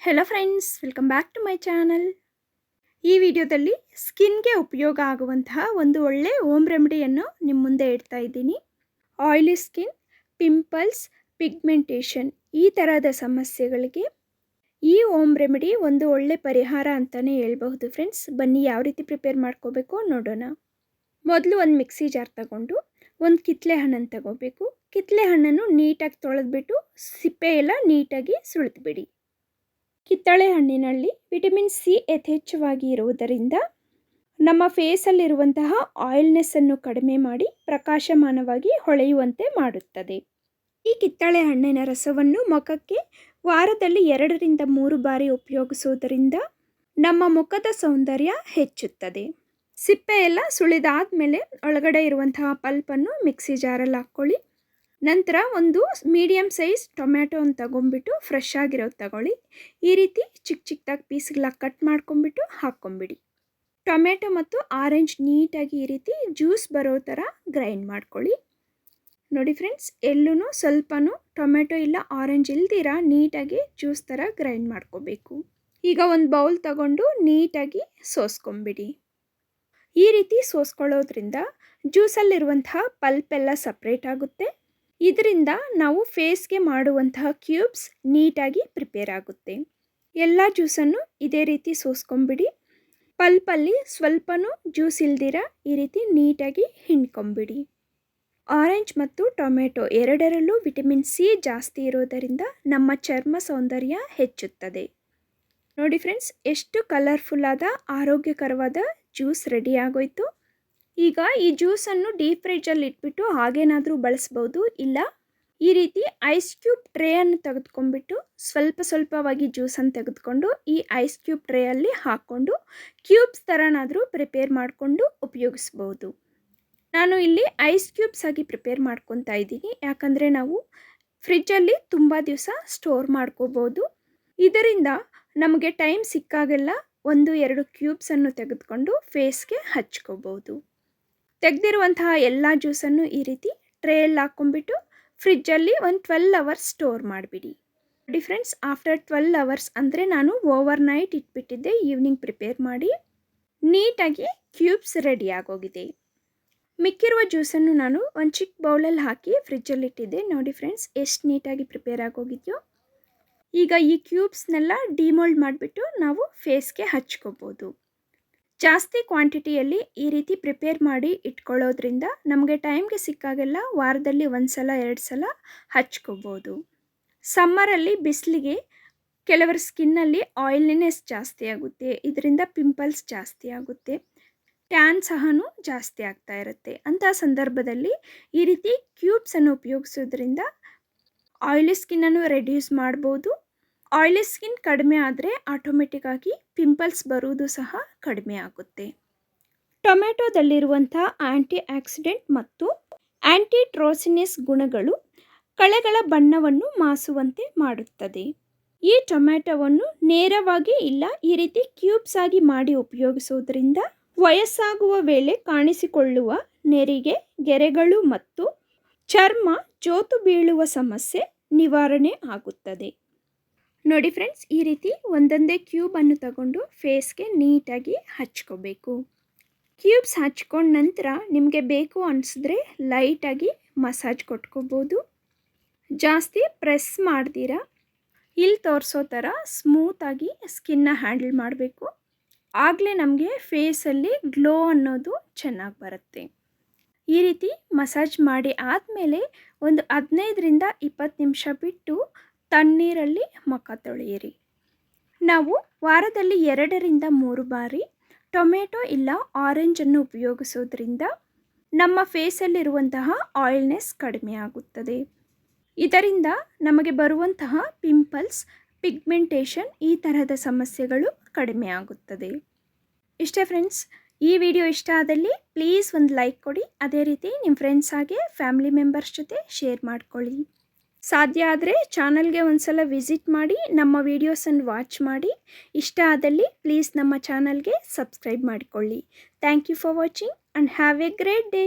Hello friends, welcome back to my channel. ಈ ವಿಡಿಯೋದಲ್ಲಿ ಸ್ಕಿನ್ಗೆ ಉಪಯೋಗ ಆಗುವಂತಹ ಒಂದು ಒಳ್ಳೆ ಹೋಮ್ ರೆಮಿಡಿಯನ್ನು ನಿಮ್ಮ ಮುಂದೆ ಇಡ್ತಾ ಇದ್ದೀನಿ. ಆಯಿಲಿ ಸ್ಕಿನ್, ಪಿಂಪಲ್ಸ್, ಪಿಗ್ಮೆಂಟೇಷನ್ ಈ ಥರದ ಸಮಸ್ಯೆಗಳಿಗೆ ಈ ಹೋಮ್ ರೆಮಿಡಿ ಒಂದು ಒಳ್ಳೆ ಪರಿಹಾರ ಅಂತಲೇ ಹೇಳ್ಬಹುದು ಫ್ರೆಂಡ್ಸ್. ಬನ್ನಿ ಯಾವ ರೀತಿ ಪ್ರಿಪೇರ್ ಮಾಡ್ಕೋಬೇಕು ನೋಡೋಣ. ಮೊದಲು ಒಂದು ಮಿಕ್ಸಿ ಜಾರ್ ತಗೊಂಡು ಒಂದು ಕಿತ್ತಳೆ ಹಣ್ಣನ್ನು ತಗೋಬೇಕು. ಕಿತ್ತಳೆ ಹಣ್ಣನ್ನು ನೀಟಾಗಿ ತೊಳೆದ್ಬಿಟ್ಟು ಸಿಪ್ಪೆ ಎಲ್ಲ ನೀಟಾಗಿ ಸುಳಿದ್ಬಿಡಿ. ಕಿತ್ತಳೆ ಹಣ್ಣಿನಲ್ಲಿ ವಿಟಮಿನ್ ಸಿ ಯಥೇಚ್ಛವಾಗಿ ಇರುವುದರಿಂದ ನಮ್ಮ ಫೇಸಲ್ಲಿರುವಂತಹ ಆಯಿಲ್ನೆಸ್ಸನ್ನು ಕಡಿಮೆ ಮಾಡಿ ಪ್ರಕಾಶಮಾನವಾಗಿ ಹೊಳೆಯುವಂತೆ ಮಾಡುತ್ತದೆ. ಈ ಕಿತ್ತಳೆ ಹಣ್ಣಿನ ರಸವನ್ನು ಮುಖಕ್ಕೆ ವಾರದಲ್ಲಿ 2-3 ಬಾರಿ ಉಪಯೋಗಿಸುವುದರಿಂದ ನಮ್ಮ ಮುಖದ ಸೌಂದರ್ಯ ಹೆಚ್ಚುತ್ತದೆ. ಸಿಪ್ಪೆ ಎಲ್ಲ ಸುಳಿದಾದ್ಮೇಲೆ ಒಳಗಡೆ ಇರುವಂತಹ ಪಲ್ಪನ್ನು ಮಿಕ್ಸಿ ಜಾರಲ್ಲಿ ಹಾಕ್ಕೊಳ್ಳಿ. ನಂತರ ಒಂದು ಮೀಡಿಯಮ್ ಸೈಜ್ ಟೊಮ್ಯಾಟೊನ ತಗೊಂಡ್ಬಿಟ್ಟು ಫ್ರೆಶ್ ಆಗಿರೋದು ತಗೊಳ್ಳಿ. ಈ ರೀತಿ ಚಿಕ್ಕ ಚಿಕ್ಕದಾಗಿ ಪೀಸ್ಗಳಾಗಿ ಕಟ್ ಮಾಡ್ಕೊಂಡ್ಬಿಟ್ಟು ಹಾಕ್ಕೊಂಬಿಡಿ. ಟೊಮ್ಯಾಟೊ ಮತ್ತು ಆರೆಂಜ್ ನೀಟಾಗಿ ಈ ರೀತಿ ಜ್ಯೂಸ್ ಬರೋ ಥರ ಗ್ರೈಂಡ್ ಮಾಡ್ಕೊಳ್ಳಿ. ನೋಡಿ ಫ್ರೆಂಡ್ಸ್, ಎಲ್ಲೂ ಸ್ವಲ್ಪನೂ ಟೊಮ್ಯಾಟೊ ಇಲ್ಲ ಆರೆಂಜ್ ಇಲ್ದಿರ ನೀಟಾಗಿ ಜ್ಯೂಸ್ ಥರ ಗ್ರೈಂಡ್ ಮಾಡ್ಕೋಬೇಕು. ಈಗ ಒಂದು ಬೌಲ್ ತಗೊಂಡು ನೀಟಾಗಿ ಸೋಸ್ಕೊಂಬಿಡಿ. ಈ ರೀತಿ ಸೋಸ್ಕೊಳ್ಳೋದ್ರಿಂದ ಜ್ಯೂಸಲ್ಲಿರುವಂತಹ ಪಲ್ಪ್ ಎಲ್ಲ ಸಪ್ರೇಟ್ ಆಗುತ್ತೆ. ಇದರಿಂದ ನಾವು ಫೇಸ್ಗೆ ಮಾಡುವಂತಹ ಕ್ಯೂಬ್ಸ್ ನೀಟಾಗಿ ಪ್ರಿಪೇರ್ ಆಗುತ್ತೆ. ಎಲ್ಲ ಜ್ಯೂಸನ್ನು ಇದೇ ರೀತಿ ಸೋಸ್ಕೊಂಬಿಡಿ. ಪಲ್ಪಲ್ಲಿ ಸ್ವಲ್ಪನೂ ಜ್ಯೂಸ್ ಇಲ್ದಿರ ಈ ರೀತಿ ನೀಟಾಗಿ ಹಿಂಡ್ಕೊಂಬಿಡಿ. ಆರೆಂಜ್ ಮತ್ತು ಟೊಮೆಟೊ ಎರಡರಲ್ಲೂ ವಿಟಮಿನ್ ಸಿ ಜಾಸ್ತಿ ಇರೋದರಿಂದ ನಮ್ಮ ಚರ್ಮ ಸೌಂದರ್ಯ ಹೆಚ್ಚುತ್ತದೆ. ನೋಡಿ ಫ್ರೆಂಡ್ಸ್, ಎಷ್ಟು ಕಲರ್ಫುಲ್ಲಾದ ಆರೋಗ್ಯಕರವಾದ ಜ್ಯೂಸ್ ರೆಡಿ ಆಗೋಯ್ತು. ಈಗ ಈ ಜ್ಯೂಸನ್ನು ಡೀಪ್ ಫ್ರಿಜ್ಜಲ್ಲಿ ಇಟ್ಬಿಟ್ಟು ಹಾಗೇನಾದರೂ ಬಳಸ್ಬೋದು. ಇಲ್ಲ ಈ ರೀತಿ ಐಸ್ ಕ್ಯೂಬ್ ಟ್ರೇಯನ್ನು ತೆಗೆದುಕೊಂಡ್ಬಿಟ್ಟು ಸ್ವಲ್ಪವಾಗಿ ಜ್ಯೂಸನ್ನು ತೆಗೆದುಕೊಂಡು ಈ ಐಸ್ ಕ್ಯೂಬ್ ಟ್ರೇಯಲ್ಲಿ ಹಾಕ್ಕೊಂಡು ಕ್ಯೂಬ್ಸ್ ಥರನಾದರೂ ಪ್ರಿಪೇರ್ ಮಾಡಿಕೊಂಡು ಉಪಯೋಗಿಸ್ಬೋದು. ನಾನು ಇಲ್ಲಿ ಐಸ್ ಕ್ಯೂಬ್ಸ್ ಆಗಿ ಪ್ರಿಪೇರ್ ಮಾಡ್ಕೊತಾ ಇದ್ದೀನಿ, ಯಾಕಂದರೆ ನಾವು ಫ್ರಿಜ್ಜಲ್ಲಿ ತುಂಬ ದಿವಸ ಸ್ಟೋರ್ ಮಾಡ್ಕೋಬೋದು. ಇದರಿಂದ ನಮಗೆ ಟೈಮ್ ಸಿಕ್ಕಾಗೆಲ್ಲ 1-2 ಕ್ಯೂಬ್ಸನ್ನು ತೆಗೆದುಕೊಂಡು ಫೇಸ್ಗೆ ಹಚ್ಕೋಬೋದು. ತೆಗೆದಿರುವಂತಹ ಎಲ್ಲ ಜ್ಯೂಸನ್ನು ಈ ರೀತಿ ಟ್ರೇಯಲ್ಲಿ ಹಾಕ್ಕೊಂಡ್ಬಿಟ್ಟು ಫ್ರಿಜ್ಜಲ್ಲಿ ಒಂದು 12 ಅವರ್ಸ್ ಸ್ಟೋರ್ ಮಾಡಿಬಿಡಿ. ನೋಡಿ ಫ್ರೆಂಡ್ಸ್, ಆಫ್ಟರ್ 12 ಅವರ್ಸ್ ಅಂದರೆ ನಾನು ಓವರ್ ನೈಟ್ ಇಟ್ಬಿಟ್ಟಿದ್ದೆ, ಈವ್ನಿಂಗ್ ಪ್ರಿಪೇರ್ ಮಾಡಿ ನೀಟಾಗಿ ಕ್ಯೂಬ್ಸ್ ರೆಡಿ ಆಗೋಗಿದೆ. ಮಿಕ್ಕಿರುವ ಜ್ಯೂಸನ್ನು ನಾನು ಒಂದು ಚಿಕ್ಕ ಬೌಲಲ್ಲಿ ಹಾಕಿ ಫ್ರಿಜ್ಜಲ್ಲಿ ಇಟ್ಟಿದ್ದೆ. ನೋಡಿ ಫ್ರೆಂಡ್ಸ್, ಎಷ್ಟು ನೀಟಾಗಿ ಪ್ರಿಪೇರ್ ಆಗೋಗಿದೆಯೋ. ಈಗ ಈ ಕ್ಯೂಬ್ಸ್ನೆಲ್ಲ ಡಿಮೋಲ್ಡ್ ಮಾಡಿಬಿಟ್ಟು ನಾವು ಫೇಸ್ಗೆ ಹಚ್ಕೋಬೋದು. ಜಾಸ್ತಿ ಕ್ವಾಂಟಿಟಿಯಲ್ಲಿ ಈ ರೀತಿ ಪ್ರಿಪೇರ್ ಮಾಡಿ ಇಟ್ಕೊಳ್ಳೋದ್ರಿಂದ ನಮಗೆ ಟೈಮ್ಗೆ ಸಿಕ್ಕಾಗೆಲ್ಲ ವಾರದಲ್ಲಿ 1 ಸಲ 2 ಸಲ ಹಚ್ಕೋಬೋದು. ಸಮ್ಮರಲ್ಲಿ ಬಿಸಿಲಿಗೆ ಕೆಲವರ ಸ್ಕಿನ್ನಲ್ಲಿ ಆಯಿಲಿನೆಸ್ ಜಾಸ್ತಿ ಆಗುತ್ತೆ, ಇದರಿಂದ ಪಿಂಪಲ್ಸ್ ಜಾಸ್ತಿ ಆಗುತ್ತೆ, ಟ್ಯಾನ್ ಸಹನೂ ಜಾಸ್ತಿ ಆಗ್ತಾ ಇರುತ್ತೆ. ಅಂಥ ಸಂದರ್ಭದಲ್ಲಿ ಈ ರೀತಿ ಕ್ಯೂಬ್ಸನ್ನು ಉಪಯೋಗಿಸೋದ್ರಿಂದ ಆಯಿಲಿ ಸ್ಕಿನ್ನನ್ನು ರೆಡ್ಯೂಸ್ ಮಾಡ್ಬೋದು. ಆಯಿಲಿ ಸ್ಕಿನ್ ಕಡಿಮೆ ಆದರೆ ಆಟೋಮೆಟಿಕ್ಕಾಗಿ ಪಿಂಪಲ್ಸ್ ಬರುವುದು ಸಹ ಕಡಿಮೆ ಆಗುತ್ತೆ. ಟೊಮೆಟೊದಲ್ಲಿರುವಂಥ ಆ್ಯಂಟಿ ಆಕ್ಸಿಡೆಂಟ್ ಮತ್ತು ಆ್ಯಂಟಿಟ್ರೋಸಿನಿಸ್ ಗುಣಗಳು ಕಳೆಗಳ ಬಣ್ಣವನ್ನು ಮಾಸುವಂತೆ ಮಾಡುತ್ತದೆ. ಈ ಟೊಮೆಟೊವನ್ನು ನೇರವಾಗಿ ಇಲ್ಲ ಈ ರೀತಿ ಕ್ಯೂಬ್ಸ್ ಆಗಿ ಮಾಡಿ ಉಪಯೋಗಿಸೋದ್ರಿಂದ ವಯಸ್ಸಾಗುವ ವೇಳೆ ಕಾಣಿಸಿಕೊಳ್ಳುವ ನೆರಿಗೆ, ಗೆರೆಗಳು ಮತ್ತು ಚರ್ಮ ಜೋತು ಬೀಳುವ ಸಮಸ್ಯೆ ನಿವಾರಣೆ ಆಗುತ್ತದೆ. ನೋಡಿ ಫ್ರೆಂಡ್ಸ್, ಈ ರೀತಿ ಒಂದೊಂದೇ ಕ್ಯೂಬನ್ನು ತಗೊಂಡು ಫೇಸ್ಗೆ ನೀಟಾಗಿ ಹಚ್ಕೋಬೇಕು. ಕ್ಯೂಬ್ಸ್ ಹಚ್ಕೊಂಡ ನಂತರ ನಿಮಗೆ ಬೇಕು ಅನಿಸಿದ್ರೆ ಲೈಟಾಗಿ ಮಸಾಜ್ ಕೊಟ್ಕೋಬೋದು. ಜಾಸ್ತಿ ಪ್ರೆಸ್ ಮಾಡ್ದಿರ ಇಲ್ಲಿ ತೋರಿಸೋ ಥರ ಸ್ಮೂತಾಗಿ ಸ್ಕಿನ್ನ ಹ್ಯಾಂಡಲ್ ಮಾಡಬೇಕು. ಆಗಲೇ ನಮಗೆ ಫೇಸಲ್ಲಿ ಗ್ಲೋ ಅನ್ನೋದು ಚೆನ್ನಾಗಿ ಬರುತ್ತೆ. ಈ ರೀತಿ ಮಸಾಜ್ ಮಾಡಿ ಆದಮೇಲೆ ಒಂದು 15-20 ನಿಮಿಷ ಬಿಟ್ಟು ತಣ್ಣೀರಲ್ಲಿ ಮುಖ ತೊಳೆಯಿರಿ. ನಾವು ವಾರದಲ್ಲಿ 2-3 ಬಾರಿ ಟೊಮೆಟೊ ಇಲ್ಲ ಆರೆಂಜನ್ನು ಉಪಯೋಗಿಸೋದ್ರಿಂದ ನಮ್ಮ ಫೇಸಲ್ಲಿರುವಂತಹ ಆಯಿಲ್ನೆಸ್ ಕಡಿಮೆ ಆಗುತ್ತದೆ. ಇದರಿಂದ ನಮಗೆ ಬರುವಂತಹ ಪಿಂಪಲ್ಸ್, ಪಿಗ್ಮೆಂಟೇಷನ್ ಈ ತರಹದ ಸಮಸ್ಯೆಗಳು ಕಡಿಮೆ ಆಗುತ್ತದೆ. ಇಷ್ಟೇ ಫ್ರೆಂಡ್ಸ್, ಈ ವಿಡಿಯೋ ಇಷ್ಟ ಆದಲ್ಲಿ ಪ್ಲೀಸ್ ಒಂದು ಲೈಕ್ ಕೊಡಿ. ಅದೇ ರೀತಿ ನಿಮ್ಮ ಫ್ರೆಂಡ್ಸ್ ಹಾಗೆ ಫ್ಯಾಮಿಲಿ ಮೆಂಬರ್ಸ್ ಜೊತೆ ಶೇರ್ ಮಾಡ್ಕೊಳ್ಳಿ. ಸಾಧ್ಯ ಆದರೆ ಚಾನಲ್ಗೆ ಒಂದು ಸಲ ವಿಸಿಟ್ ಮಾಡಿ ನಮ್ಮ ವೀಡಿಯೋಸನ್ನು ವಾಚ್ ಮಾಡಿ. ಇಷ್ಟ ಆದಲ್ಲಿ ಪ್ಲೀಸ್ ನಮ್ಮ ಚಾನಲ್ಗೆ ಸಬ್ಸ್ಕ್ರೈಬ್ ಮಾಡಿಕೊಳ್ಳಿ. Thank you for watching and have a great day.